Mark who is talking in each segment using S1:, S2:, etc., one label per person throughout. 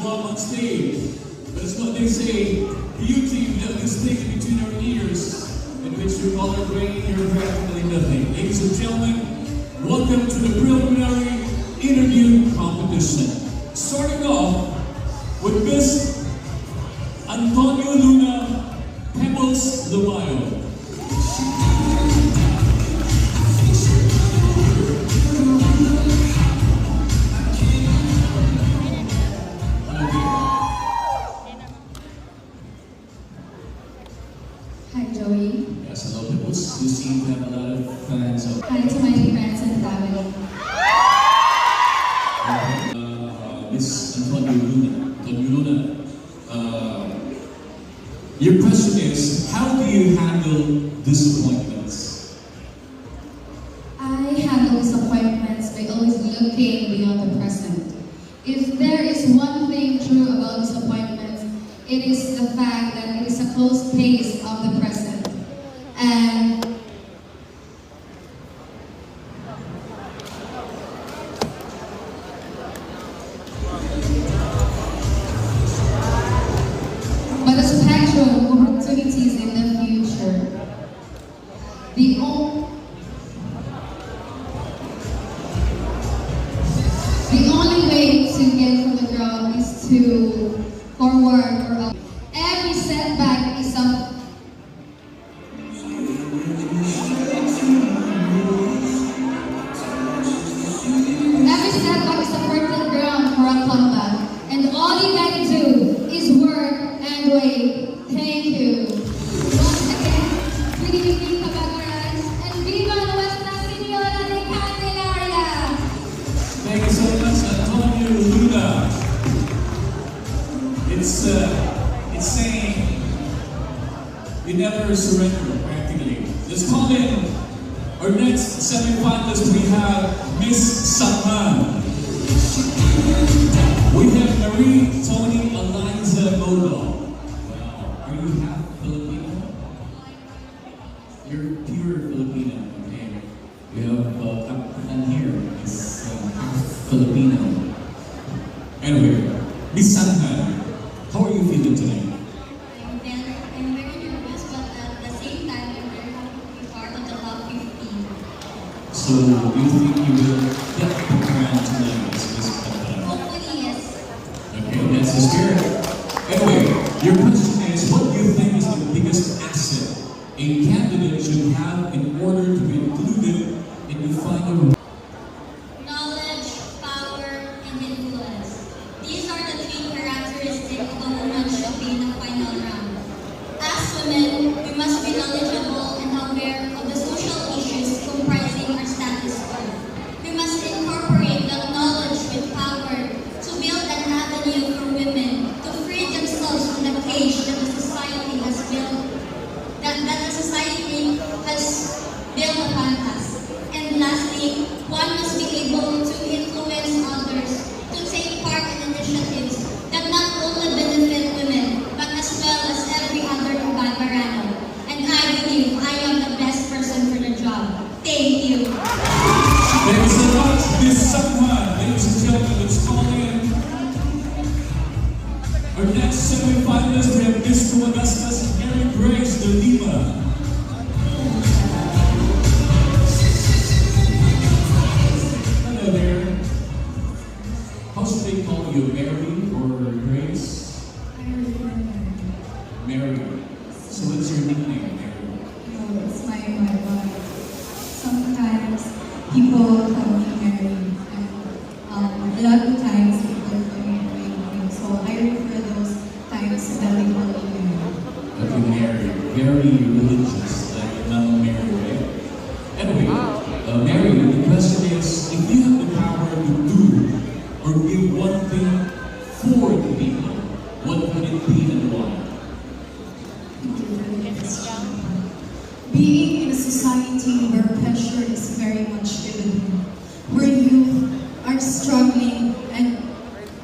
S1: go up on stage. But it's what they say, beauty that is taken between our ears, in which you all are bringing here practically nothing. Ladies and gentlemen, welcome to the preliminary interview competition. Starting off with Miss Antonio Luna, Pebbles Lumayo.
S2: Hi, Joey.
S1: Yes, hello, Pebbles. You seem to have a lot of fans.
S2: Hi to my friends and family.
S1: Miss Antonio Luna. Your question is, how do you handle disappointments?
S2: I handle disappointments by always looking beyond the present. If there is one thing true about disappointments, it is the fact that it is a close pace of the present. And but a spectrum of opportunities in the future. The only way to get from the ground is to forward or up. Every setback is a fertile ground for a comeback. And all you gotta do is work and wait. Thank you. Once again, Fifteen Miss Cabadbaran and Viva Nuestra Señora de Candelaria.
S1: Thank you so much, Antonio Luna. It's saying you never surrender, practically. Let's call in our next semi-finalist. We have Miss Sakman. We have Marie, Tony, Eliza, Modo. Wow. Are you half Filipino? You're pure Filipino. Okay. We have Kapitan here. Is half Filipino. Anyway, Miss Sakman, how are you feeling tonight?
S3: I'm very nervous, but at the same time, I'm very happy to be part of the top 15.
S1: So, you think you will get the crown tonight as Miss Cabadbaran?
S3: Hopefully, yes.
S1: Okay, that's the spirit. Anyway, your question is, what do you think is the biggest asset a candidate should have in order to be included in the final?
S3: Knowledge, power, and influence. These are the three characteristics of a woman should be in the final round. As women, we must be knowledgeable and aware of the social issues comprising our status quo. We must incorporate that knowledge with power to build an avenue for women to free themselves from the cage that the society has built, that the society has built upon us. And lastly, one must be able to influence others to take part in initiatives that not only benefit women, but as well as every other Cabadbarano. And I believe I am the best person for the job. Thank you.
S1: Thank you so much, Miss Sakman. Ladies and gentlemen, let's call in our next semi-finalist. We have Miss Augustus Mary Grace de Lima. Hello there. How should they call you, Mary or Grace? Mary. So what's your nickname, Mary?
S2: No, it's my wife. Sometimes people call me Mary, and a lot of times people call me Mary. So I refer those times that they call me Mary.
S1: Okay, Mary. Very religious, like Mama Mary, right? Anyway, Mary, the question is, if you have the power to do or give one thing for the people, what would it be and why?
S4: Being in a society where pressure is very much given, where you are struggling and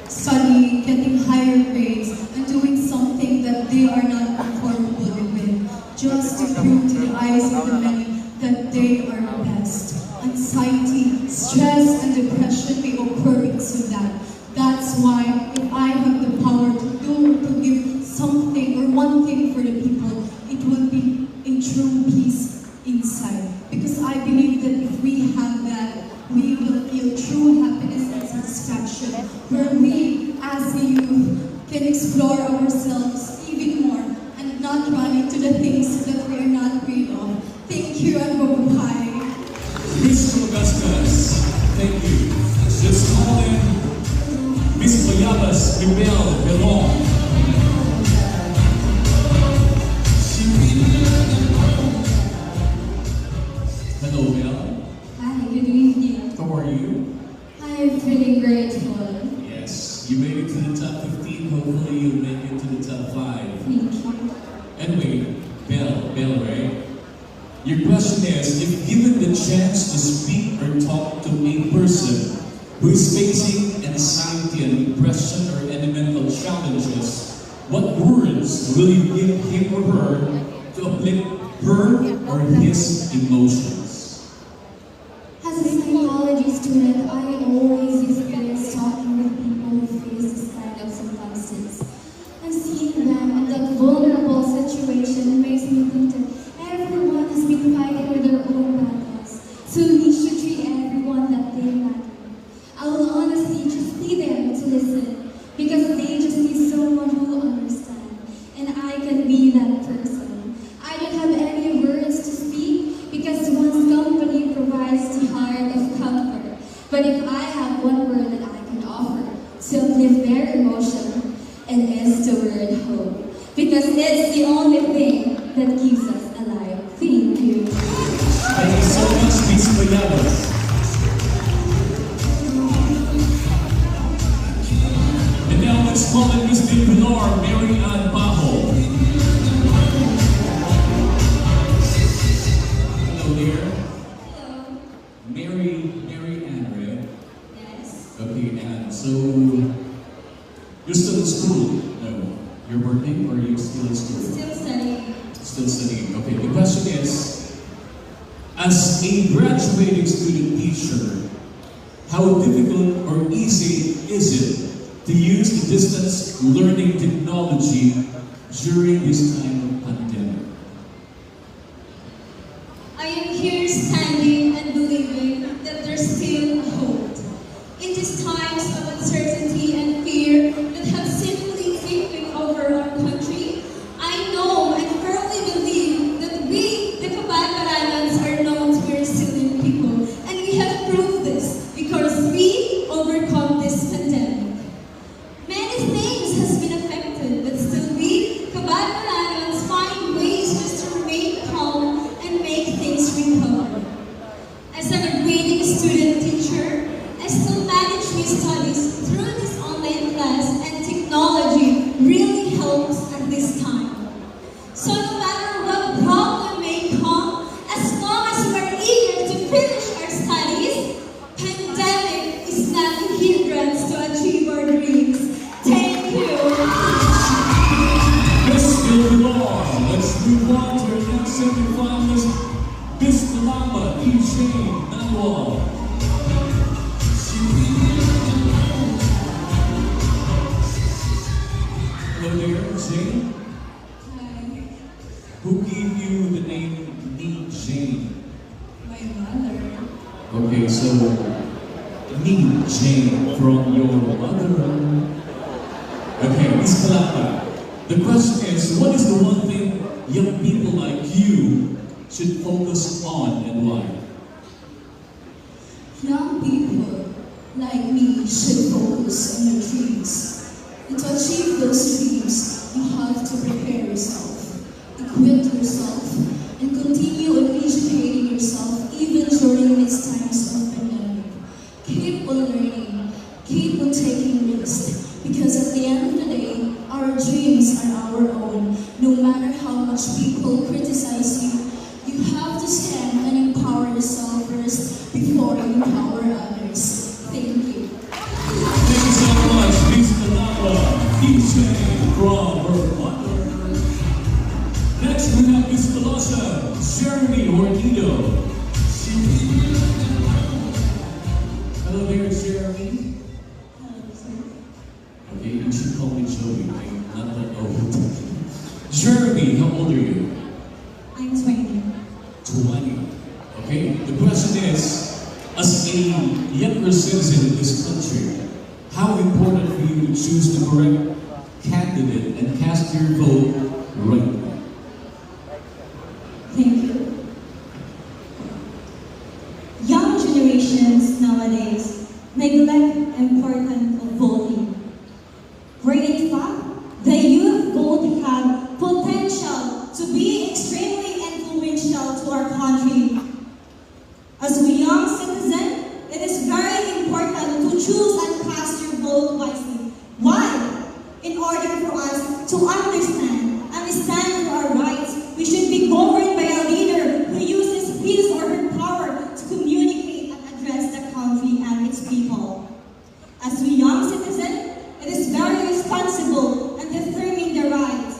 S4: studying, getting higher grades, and doing something that they are not comfortable with, just to prove to the eyes of the many that they are the best. Anxiety, stress, and depression may occur because of that. That's why if I have the for the people, it will be a true peace inside. Because I believe that if we have that, we will feel true happiness and satisfaction, where we, as a youth, can explore ourselves even more and not run into the things that we are not afraid of. Thank you and bye-bye.
S1: Miss Augustus, thank you. Let's call in Miss Bayabas Miguel Belong. Hello, Belle.
S2: Hi, good evening.
S1: How are you?
S2: I'm feeling grateful.
S1: Yes, you made it to the top 15. Hopefully, you'll make it to the top 5.
S2: Thank you.
S1: Anyway, Belle, right? Your question is, if given the chance to speak or talk to a person who is facing anxiety and depression or any mental challenges, what words will you give him or her to uplift her or his emotions?
S2: As a psychology student, I always experience talking with people who face this kind of circumstances. And seeing them in that vulnerable situation makes me think that everyone has been fighting with their own battles. So we should treat everyone that they matter. I will honestly just be there to listen because they just need someone who will understand. And I can be that person. I don't have any words to speak because one's company provides the heart of comfort. But if I have one word that I can offer to uplift their emotion, it is the word hope. Because it's the only thing that keeps us alive. Thank you.
S1: Thank you so much, Miss Bayabas. And now let's call in Miss Pilar, Mary Ann Bajo. Hello there.
S3: Hello.
S1: Mary Ann, right?
S3: Yes.
S1: Okay, Ann. So, you're still in school? No. You're working or you're still in school?
S3: Still studying.
S1: Still studying. Okay, the question is, as a graduating student teacher, how difficult or easy is it to use the distance learning technology during this time of pandemic?
S3: I am here standing and believing that there's still hope. In these times of uncertainty and fear that have seemingly sweeping over our country, I know and firmly believe that we, the Cabadbarans, are known to be resilient people. And we have proved this because we overcome this pandemic. Many things has been affected, but still we, Cabadbarans, find ways just to remain calm and make things recover. As a graduating student teacher, I still manage my studies through this online class, and technology really helps at this time. So no matter what problem may come, as long as we're eager to finish our studies, pandemic is not a hindrance to achieve our dreams. Thank you.
S1: Miss Pilar, let's move on to our next semi-finalist, Miss Kalamba, Jiexan, Nanwal. Hello there, Jane.
S4: Hi,
S1: Who gave you the name Nee Jane?
S4: my mother.
S1: Okay, so Nee Jane from your mother. Okay, Miss Kalamba. The question is, what is the one thing young people like you should focus on and why?
S4: Young people like me should focus on their dreams. And to achieve those dreams, you have to prepare yourself, equip yourself, and continue on educating yourself even during these times of pandemic. Keep on learning, keep on taking risks, because at the end of the day, our dreams are our own. No matter how much people criticize you, you have to stand and empower yourself first before you empower others. Thank you.
S1: Thank you so much, Miss Kalamba, Jiexan from her mother. Next we have Miss Kalasa, Jeremy Ornido. Hello there, Jeremy. Okay, you should call me Joey. I'm not that old. Jeremy, how old are you?
S4: I'm 20.
S1: 20. Okay, the question is, as a younger citizen in this country, how important for you to choose the correct candidate and cast your vote right?
S4: Thank you. Young generations nowadays neglect importance of voting. Where in fact, the youth vote have potential to be extremely influential to our country. As a young citizen, it is very important to choose and cast your vote wisely. Why? In order for us to understand for our rights, we should be governed by a leader who uses his or her power to communicate and address the country and its people. As a young citizen, it is very responsible and determine the rights.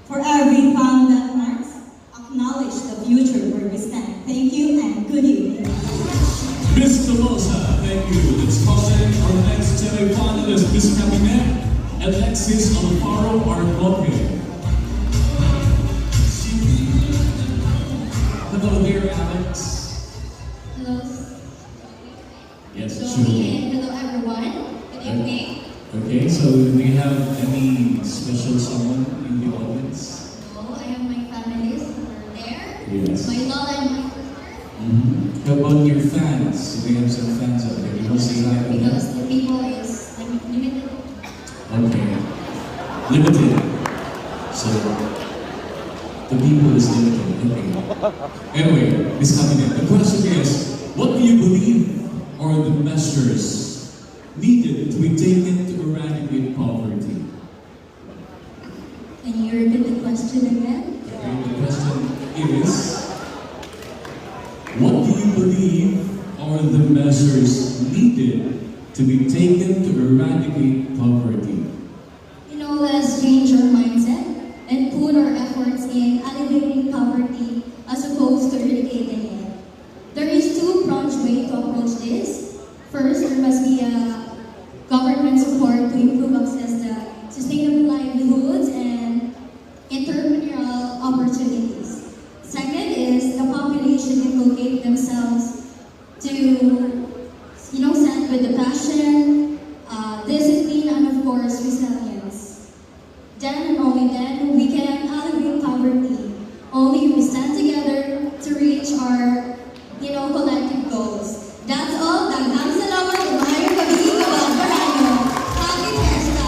S4: For every pound that marks, acknowledge the future where we stand. Thank you and good evening.
S1: Miss Tolosa, thank you. Let's call in our next semi-finalist, Miss Cabadbaran, Alexis Alfaro Arboque. Hello there, Alex.
S2: Hello.
S1: Yes,
S2: So,
S1: sure.
S2: hello everyone. Good evening.
S1: Okay, so do you have any special someone in the audience?
S2: So, I have my families who are there.
S1: Yes.
S2: My lola and my sister.
S1: How about your fans? Do we have some fans out there? You want to say hi to them?
S2: Because the people is limited.
S1: Okay. Limited. So, the people is limited. Okay. Anyway, Ms. Cabadbaran, the question is, what do you believe are the measures needed to be taken to eradicate poverty?
S2: Can you repeat the question again?
S1: Okay, the question is, what do you believe are the measures needed to be taken to eradicate poverty?
S2: Let us change our mindset and put our efforts in alleviating poverty as opposed to eradicating it. There is two-pronged way to approach this. First, there must be a government support to improve access to sustainable livelihoods and entrepreneurial opportunities. Second is the population inculcate themselves to, send with the passion, discipline, and of course, resilience. Then and only then we can alleviate poverty. Only if we stand together to reach our, collective goals. That's all. Daghang salamat kung ayaw Fifteen Cabadbaran. Happy Fiesta!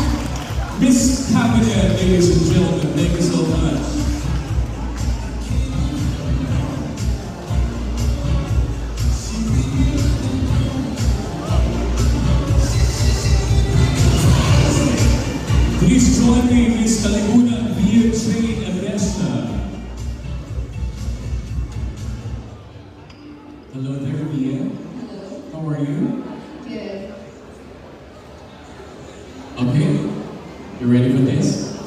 S1: Miss Cabadbaran, ladies and gentlemen, thank you so much. Please join me, Miss Kalimunan, Jiexan, and Resta. Hello there, Mia. How are you?
S2: Good.
S1: Okay, you ready for this?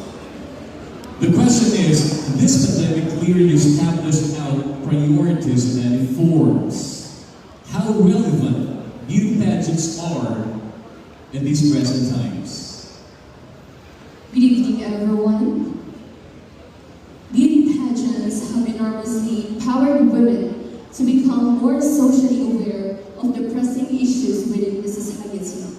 S1: The question is, this pandemic clearly established out priorities and informs how relevant beauty pageants are in these present times.
S2: Good evening, everyone. Beauty pageants have enormously empowered women to become more socially aware of the pressing issues within the society.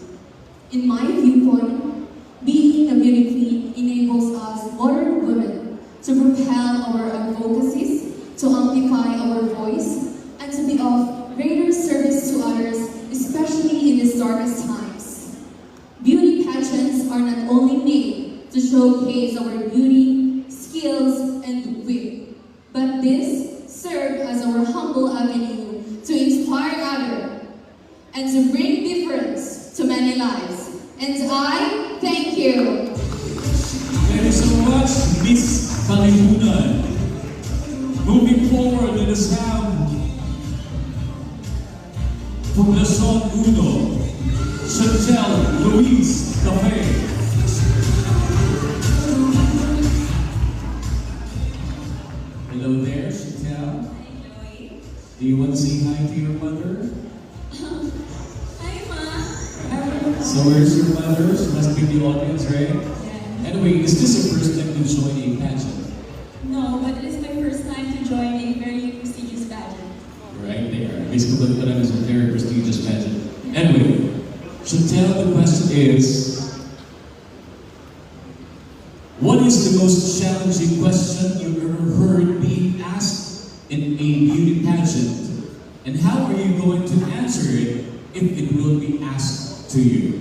S2: In my viewpoint, being a beauty queen enables us modern women to propel our advocacies, to amplify our voice, and to be of greater service to others, especially in these darkest times. Beauty pageants are not only made to showcase our beauty, skills, and wit, but this serve as our humble avenue to inspire others and to bring difference to many lives. And I thank you.
S1: Thank you so much, Miss Kalimunan. Moving forward, let us have Poblacion Uno, Chantel Luis Cafe. Hello there, Chantel. Do you want to say hi to your mother?
S3: Hi, Ma.
S1: So where's your mother? She must be in the audience, right? Anyway, is this your first time to join a pageant?
S5: No, but it is my first time to join a very prestigious pageant.
S1: Right there. Miss Cabadbaran is a very prestigious pageant. Anyway, Chantel, the question is, what is the most challenging question you've ever heard being asked in a beauty pageant? And how are you going to answer it if it will be asked to you?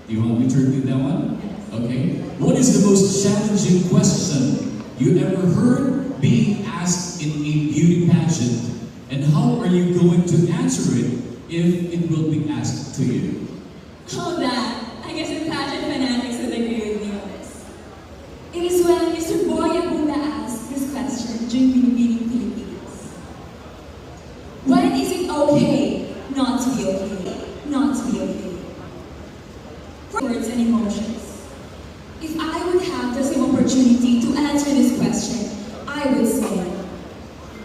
S1: Do you want me to repeat that one? Okay. What is the most challenging question you ever heard being asked in a beauty pageant? And how are you going to answer it if it will be asked to you?
S5: Oh, that. I guess the pageant fanatics would agree with me on this. It is when Mr. Boyabunda asked this question during Binibining Philippines. When is it okay not to be okay? Not to be okay? Words and emotions. If I would have the same opportunity to answer this question, I would say,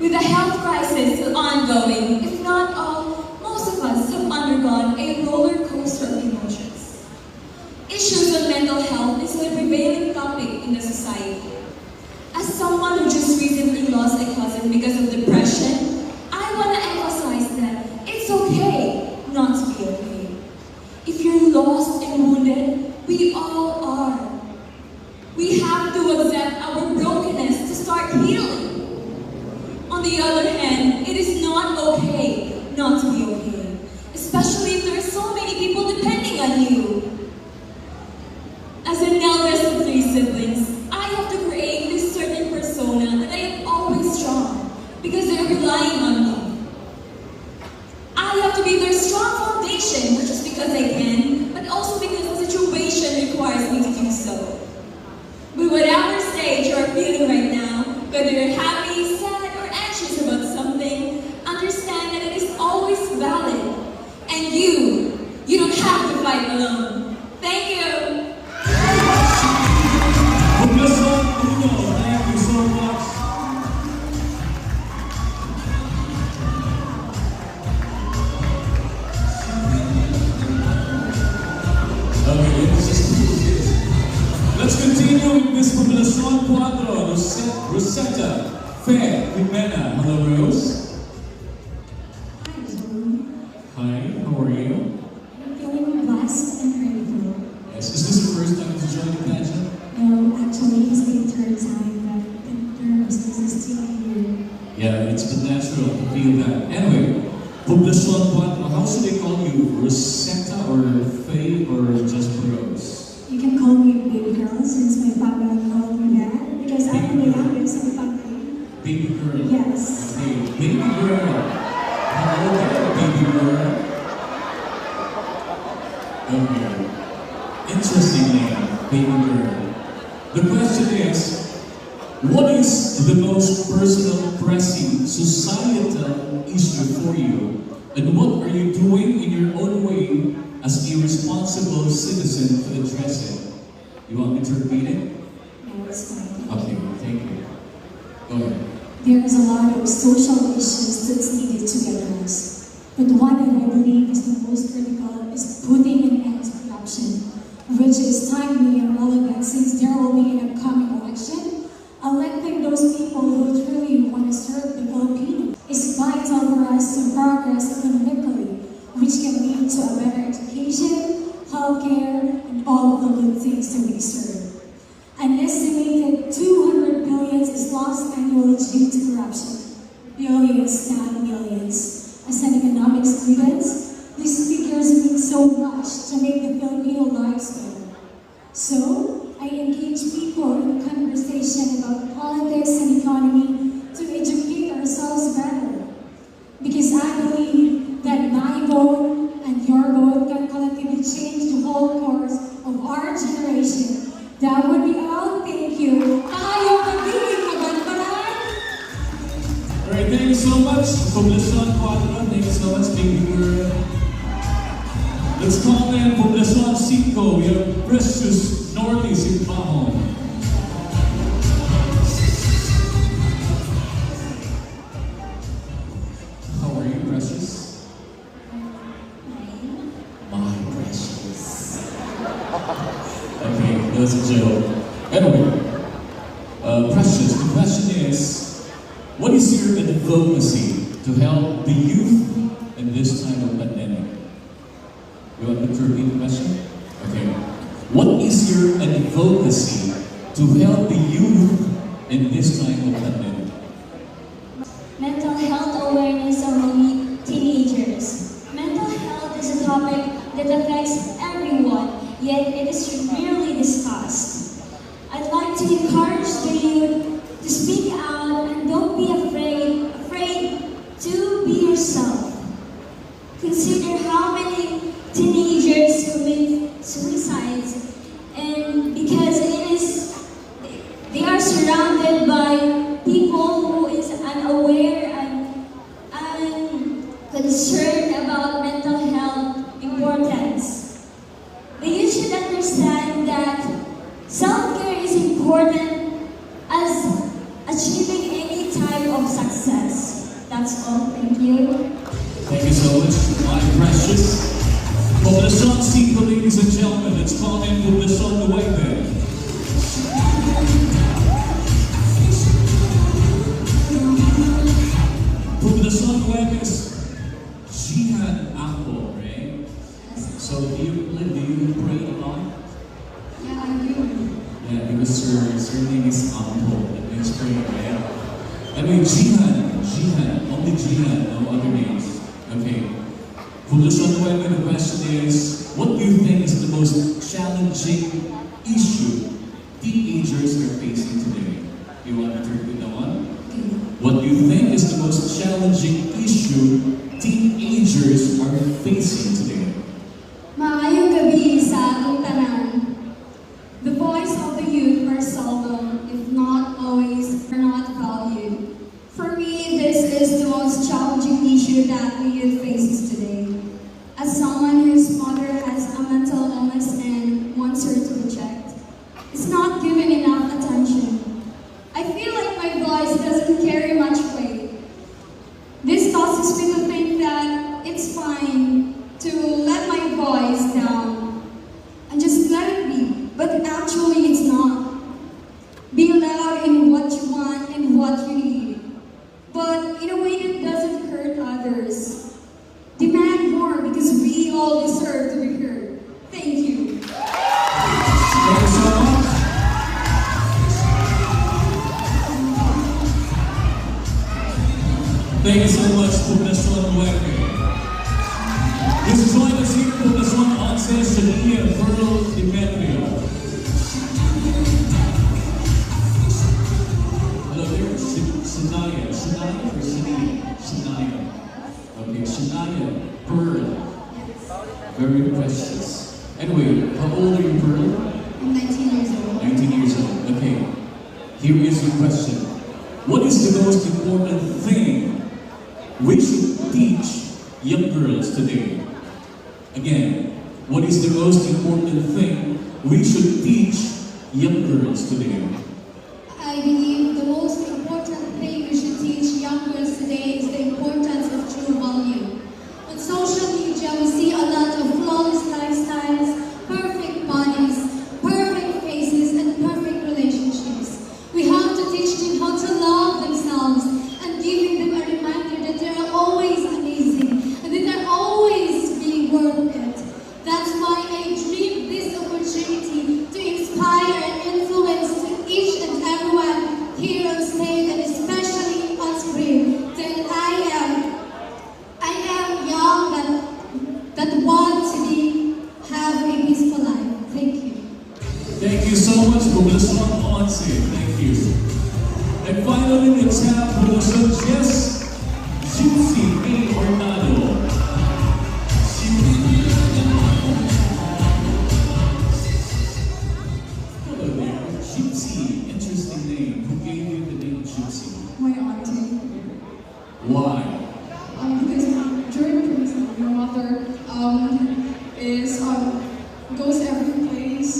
S5: with the health crisis still ongoing, if not all, most of us have undergone a roller coaster of emotions. Issues of mental health is a prevailing topic in the society. As someone who just recently lost a cousin because of depression, I want to emphasize that it's okay not to be okay. If you're lost and wounded, we all are. We have to accept our brokenness to start healing. On the other hand, it is not okay not to be okay, especially if there are so many people depending on you. As an eldest of 3 siblings, I have to create this certain persona that I am always strong because they're relying on me. I have to be their strong foundation, not just because I can, but also because the situation requires me to do so. With whatever stage you are feeling right now, whether you're happy, sad, or anxious about something, understand that it is always valid. And you don't have to fight alone. Thank you.
S1: Thank you so much. Okay, let's continue with Miss Poblacion Cuadro, Rosetta Fair Jimena. Hello, Rose. Hi, how are you?
S6: I'm feeling blessed and grateful.
S1: Yes, is this your first time to join the pageant?
S6: No, actually, it's the third time that the nervousness is still here.
S1: Yeah, it's been natural to feel that. Anyway, Poblacion Cuadro, how should they call you? Rosetta or Faye or just Rose?
S6: You can call me baby girl since my family called me that because I'm the youngest of the family.
S1: Baby girl.
S6: Yes.
S1: Okay, baby girl. Hello there, baby girl. Okay. Interesting name, baby girl. The question is, what is the most personal, pressing, societal issue for you? And what are you doing in your own way as a responsible citizen to address it? You want me to repeat it?
S6: No, it's fine.
S1: Okay, thank you. Go ahead.
S6: There is a lot of social issues that's needed to get addressed. But one that I believe is the most critical is putting an end to corruption, which is timely and relevant since there will be an upcoming election. Electing those people who truly want to serve the Philippines is vital for us to progress economically, which can lead to a better education, healthcare, and all of the good things that we serve. An estimated 200 billion is lost annually due to corruption. Billions, not millions. As an economics student, these figures mean so much to make the Filipino lives better. So, I engage people in conversation about politics and economy to educate ourselves better. Because I believe that my vote and your vote can collectively change the whole course of our generation. That would be all. Thank you. Tayo Fifteen Cabadbaran.
S1: Alright, thank you so much. Poblacion Cuadro, thank you so much, baby girl. Let's call in Poblacion 5. We have Precious Norlis in Pahon. How are you, Precious? My precious. Okay, was a joke. Anyway, Precious, the question is, what is your advocacy to help the youth in this time of pandemic? You want me to repeat the question? Okay. What is your advocacy to help the youth in this time of pandemic?
S5: Mental health awareness among teenagers. Mental health is a topic that affects everyone, yet it is rarely discussed. I'd like to encourage the youth to speak out and don't be afraid to be yourself. Consider how many teenagers commit suicides, and because they are surrounded by people who is unaware and unconcerned about mental health importance. The youth should understand that self-care is important as achieving any type of success. That's all. Thank you.
S1: Thank you so much, my precious. Poblacion 5, ladies and gentlemen, let's call in Poblacion 9. Poblacion 9 is Jiexan Apple, right? So do you pray a lot?
S2: Yeah, I do.
S1: Yeah, because her name is Apple, it means pray, right? I mean, Jiexan, only Jiexan, no other names. Okay. Poblacion 9, the question is, what do you think is the most challenging issue teenagers are facing today? You want to repeat that one? What do you think is the most challenging issue teenagers are facing today?
S4: Maayong gabi sa atong tanan. The voice of the youth are seldom, if not always, are not valued. For me, this is the most challenging issue that the youth faces today. As someone whose mother has a mental illness and wants her to be checked, it's not given enough attention. I feel like my voice doesn't carry much weight. This causes me to think that it's fine to let my voice down and just let it be, but actually it's not. Be loud in what you want and what you need, but in a way that doesn't hurt others. Demand more because we all deserve to be heard. Thank you.
S1: Thank you so much. Thank you so much, Poblacion 9. Please join us here, Poblacion 11, Shania, Pearl, Demetrio. Hello there, Shania or Shania? Okay, Shania, Pearl. Very precious. Anyway, how old are you, Pearl?
S2: I'm 19 years old.
S1: 19 years old. Okay. Here is your question. What is the most important thing we should teach young girls today? Again, what is the most important thing we should teach young girls today?
S2: I believe the most important thing we should teach young girls today is the importance of true value. On social media, we see a lot of flawless lifestyles, perfect bodies, perfect faces, and perfect relationships. We have to teach them how to love themselves and giving them a reminder that they are always amazing and that they're always being worth it. That's why I dream this opportunity to inspire and influence to each and everyone here on stage and especially on screen. That I am young that want to have a peaceful life. Thank you.
S1: Thank you so much, Poblacion 11. Thank you. And finally, let's have Poblacion Jiexan A. Ornado. Hello there, Jiexan. Interesting name. Who gave you the name Jiexan?
S4: My auntie.
S1: Why?
S4: Because during pregnancy, my mother goes every place.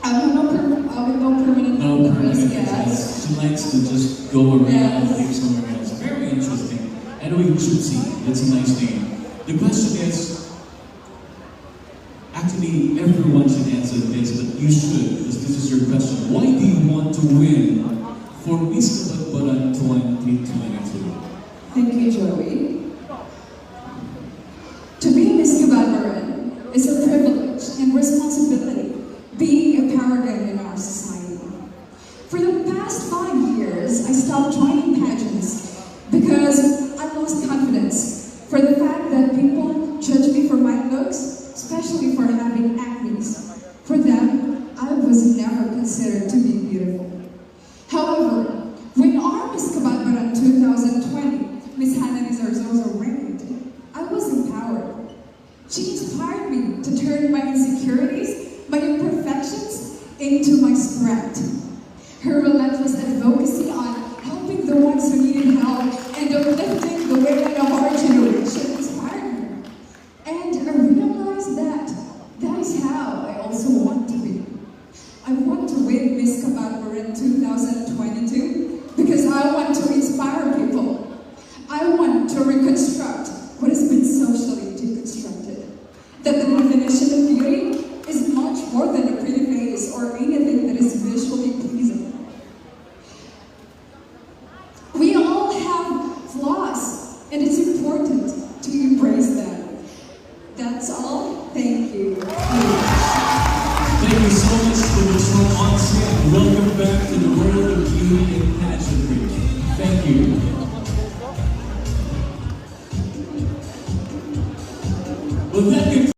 S4: With no permanent
S1: No
S4: address.
S1: permanent
S4: Yes.
S1: address. She likes to just go around and
S4: Yes.
S1: live somewhere else. Very interesting. Anyway, Jiexan, that's a nice name. The question is, actually, everyone should answer answer this, but you should, because this is your question. Why do you want to win for Miss Cabadbaran 2022?
S4: Thank you, Joey. To be Miss Cabadbaran is a privilege and responsibility, being a paragon in our society. For the past 5 years, I stopped joining pageants because I lost confidence for the fact that people judge me for my looks, especially for having acne. For them, I was never considered to be beautiful. However, when our Miss Cabadbaran 2020, Miss Hannah Zarzosa reigned, I was empowered. She inspired me to turn my insecurities, my imperfections, into my strength. Her relentless advocacy on helping the ones who needed help and uplifting the women of our generation inspired me. And I realized that that is how I also want to be. I want to win Miss Cabadbaran 2022 because I want to inspire people. I want to reconstruct what has been socially deconstructed. That the definition of beauty is much more than a pretty face or anything that is visually pleasing. We all have flaws, and it's important to embrace them. That's all. Thank you.
S1: Thank you so much for the show on set. Welcome back to the world of beauty and pageantry. Thank you. Well, that